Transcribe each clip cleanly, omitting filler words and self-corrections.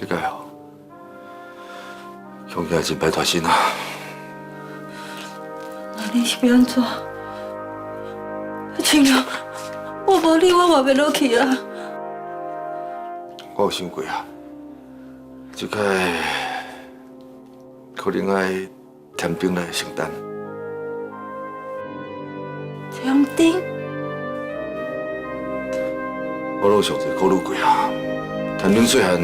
这个哦，恐惊真歹脱身啊！那你是要安怎？青龙，我无你，我活袂落去啊！我有想过啊，这个可能爱添丁来承担。添丁？我老详细考虑过啊，添丁细汉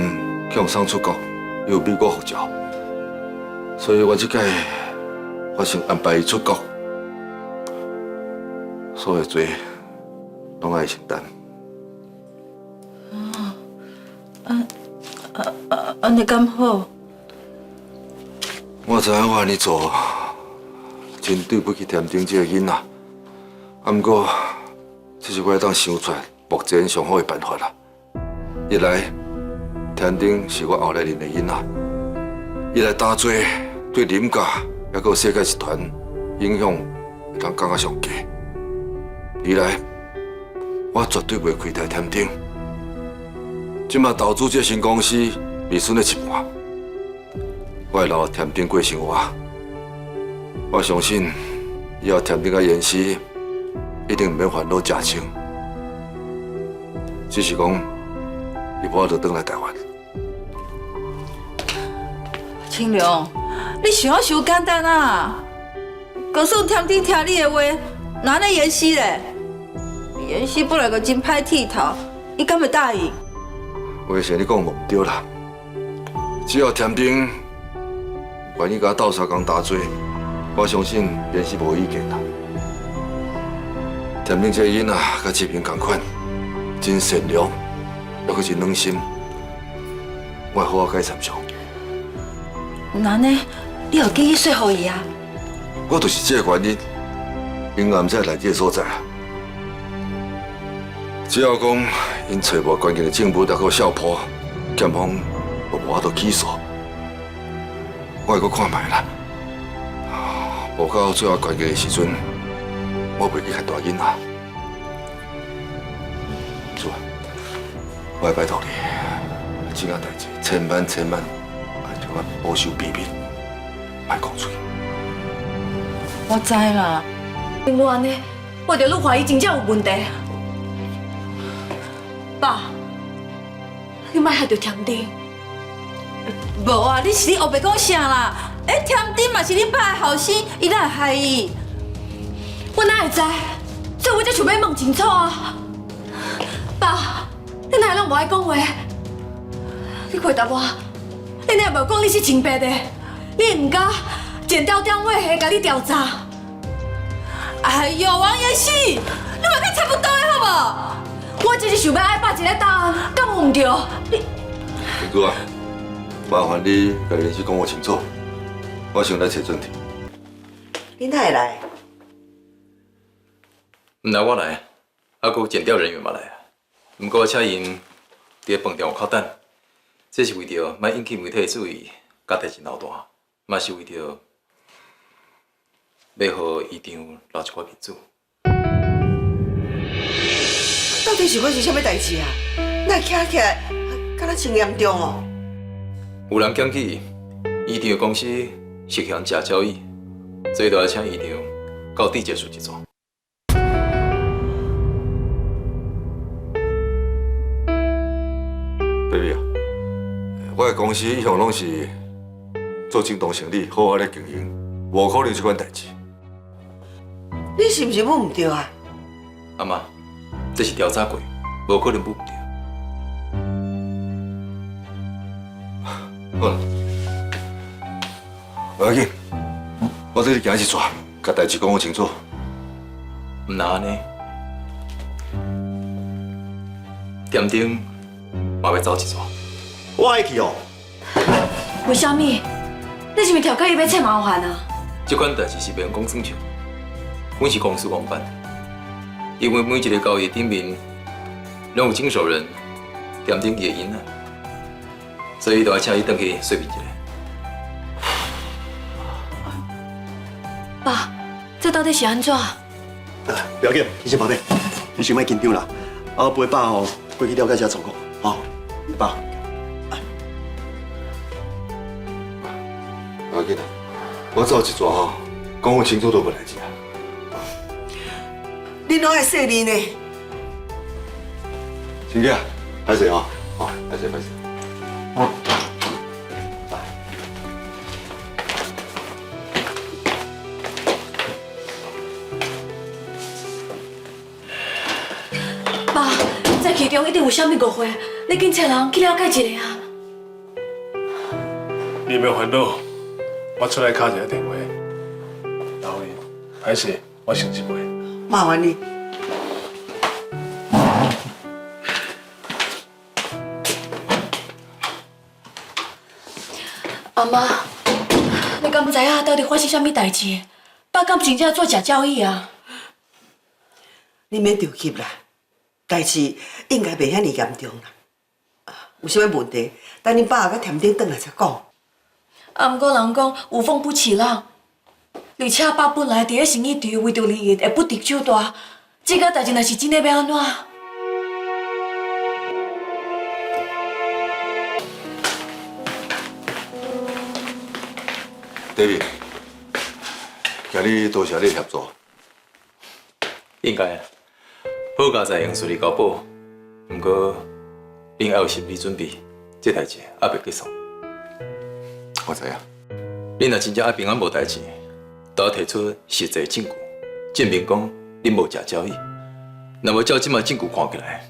向送出国，又有美国护照，所以我这个我想安排伊出国，所有罪拢爱承担。安尼敢好？我知影我安尼做，真对不起添丁这个囡仔。啊，不过这是我当想出来目前上好的办法啦。一来，添丁是我后来认的囡仔；一来打做对林家也个世界集团影响会当降到上低；二来，我绝对袂亏待添丁。即马投资这新公司利润的一半，我会留添丁过生活。我相信以后添丁甲妍希一定免烦恼食穿，只是讲伊无法度转来台湾。青龙，你想啊伤简单啊！就算添丁听你的话，哪能妍希咧？妍希本来就真歹剃头，伊敢会答应？话是你讲无唔对啦，只要添丁愿意甲我斗相共打做，我相信妍希无意见啦。添丁这个囡仔甲志平同款，真善良，又阁真暖心，我会好好甲伊参详。那呢，你有记去说服伊啊？我就是这个原因，因暗在来这个所在啊。只要讲因找无关键的证物，还阁笑破，检方我无法度起诉，我会阁看卖啦。无到最后关键的时阵，我袂去看大囡仔。主啊，我会拜托你，这件代志千万爱对我保守秘密，莫讲出去。我知啦，因为安尼，我着愈怀疑真正有问题。爸，你莫害着添丁。无啊，你是你后白讲啥啦？添丁嘛是你爸的后生，伊哪会害伊？我哪会知？所以我才想要问清楚啊。爸，你哪会拢无爱讲话？你回答我，你哪会无讲你是清白的？你唔敢剪掉单位下甲你调查？哎呦，王妍希，你莫甲差不多的好无？我只是想要爱爸一个答案，敢有唔对？你明哥啊，麻烦你甲妍希讲我清楚，我想来找准题。你哪会来？唔来我来，还佫检调人员嘛来啊。不过请因伫饭店有靠等，这是为着莫引起媒体的注意，甲代志闹大，嘛是为着要互医场留一块面子。到底是发生什么代志啊？那徛起来，敢若真严重哦。有人检举医场公司涉嫌假交易，所以就要请医场到地检署去做。baby 啊，我的公司一向拢是做正当生意，好好咧经营，无可能这款代志。你是不是母唔对啊？阿妈，这是调查过，无可能不对。好了，不要紧，我这里行一撮，甲代志讲好清楚。唔那安尼，店丁嘛要走一撮。我爱去哦。为什么？你是毋是调解伊要找麻烦啊？这款代志是袂用讲算账，阮是公事公办，因为每一个交易顶面拢有经手人，店顶伊的因啊，所以就要请伊回去说明一下。爸，这到底是安怎？不要紧，你先宝贝，你先莫紧张啦。我陪爸哦，过去了解一下状况，好，爸。紧啦，我走一逝吼，讲我清楚都无代志啊。恁拢爱说你呢？亲家，歹势吼，哦，歹势歹势。爸，在其中一定有啥物误会，你紧找人去了解一下啊。你莫烦恼，我出来敲一个电话。然后呢，歹势，我先一杯。麻烦你。阿妈，你敢不知影到底发生啥物代志？爸敢真正做假交易啊？你免着急啦，代志应该袂遐尼严重啦。有啥物问题，等恁爸甲田丁转来才讲。啊，毋过人讲有风不起浪，而且爸本来伫咧生意队为着利益会不敌手段，这个代志若是真的要安怎？ David，今日多谢你协助。应该啊，好佳在用顺利交保，不过恁要有心理准备，这代志还袂结束。我知影。恁若真正爱平安无代志，都要提出实际证据，证明讲恁无假交易。若无照即马证据看起来，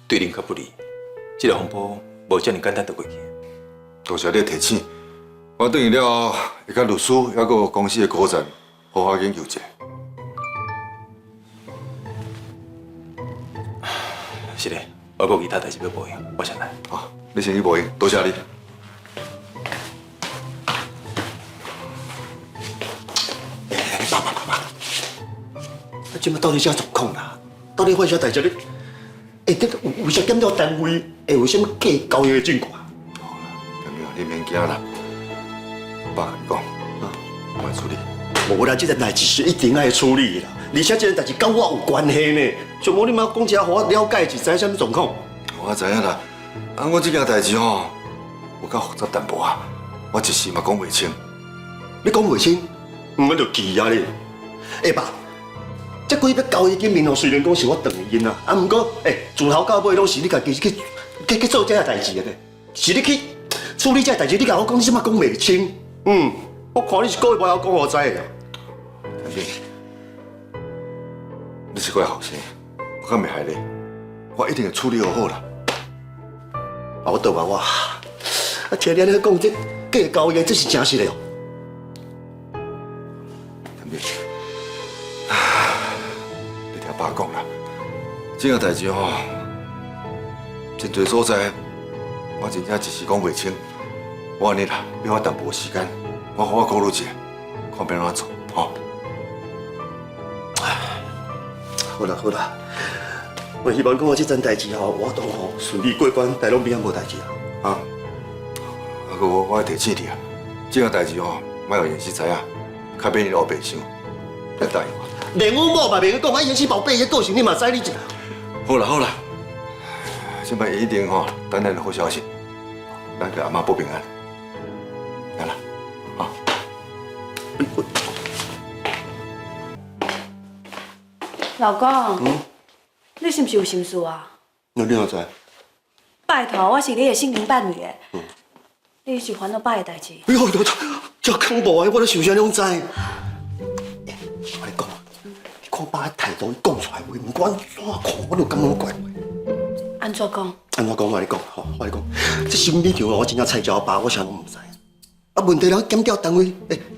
对恁较不利，这个风波无遮尔简单就过去。多谢你提醒。 我等于了后，会甲律师还有公司的高层好好研究一下。是的，我有其他代志要报应，我先来。好，你先去报应，多谢你。啊，即马到底啥状况啦？到底发生啥代志咧？这有啥检调单位会有啥物假交易的证据啊？田明，你免惊啦。 爸跟你讲，我会处理。无啦，这个代志是一定爱处理啦，而且这个代志跟我有关系呢。上无你妈讲一下，互我了解一下啥物状况。我知影啦，我这件代志吼，有较复杂淡薄啊，我一时嘛讲袂清。你讲袂清，我就奇啊你。爸，这几笔交易金面虽然讲是我断因啦，不过自头到尾拢是你家己去做这个代志的咧，是你去处理这个代志，你甲我讲你即马讲袂清。 我看你是故意不要讲我知的。田明，你是个后生，我敢袂害你，我一定会处理好啦。我倒嘛听你安尼讲这假交易，这是真实的哦。田明，你听爸讲啦，这件代志吼，真侪所在，我真正一时讲袂清。 我安尼啦，俾我淡薄时间，我好好考虑一下，看要安怎做，吼。好啦好啦，我希望讲我这件代志吼，我都吼顺利过关，大拢平安无代志啦。啊，啊，个我要提醒你啊，这件代志吼，莫让妍希知影，较免你后白想。你答应我。连阮某嘛袂去讲，妍希宝贝个个性你嘛知你一。好啦好啦，现在一定吼等咱的好消息，咱给阿妈报平安。 来了，啊！老公，你是不是有心事啊？你哪知？拜托，我是你的心灵伴侣诶。你是烦恼爸的代志。哎呦，这恐怖的，我都想啥拢知。我跟你讲，你看爸的态度讲出来话，不管怎看，我都感觉怪怪。安怎讲？安怎讲？我跟你讲，吼，我跟你讲，这新米条我真正菜椒爸，我啥拢唔知。 啊！问题了，检调单位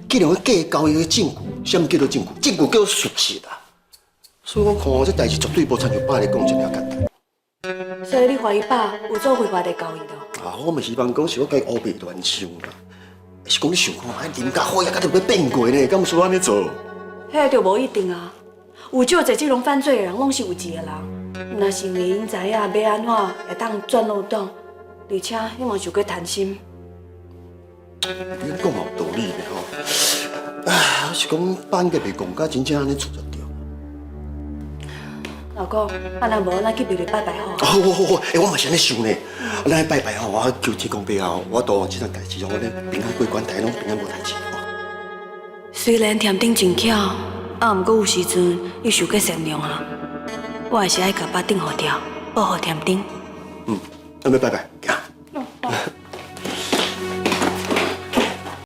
既然假交易的证据，什么叫做证据？证据叫做事实啊！所以我看这代志绝对无参像爸你讲这么简单。所以你怀疑爸有做违法的交易咯？啊，我咪希望讲是我甲伊乌白乱想啦。是讲你想看，哎，啉甲好也甲就要变过呢，敢有需要安尼做？迄就无一定啊。有少侪这种犯罪的人，拢是有钱的人。若是因知影要安怎会当钻漏洞，而且伊嘛想过贪心。 你讲嘛有道理的吼。啊，是讲爸应该袂讲甲真正安尼做就对。老公，啊那无咱去庙里拜拜好。好，我嘛是安尼想呢。咱拜拜吼，我求天公伯后，我希望这件代志让我咧平安过关，大家拢平安无代志。虽然甜丁真巧，毋过有时阵伊受过善良啊，我还是爱甲把顶互掉，保护甜丁。拜拜，行。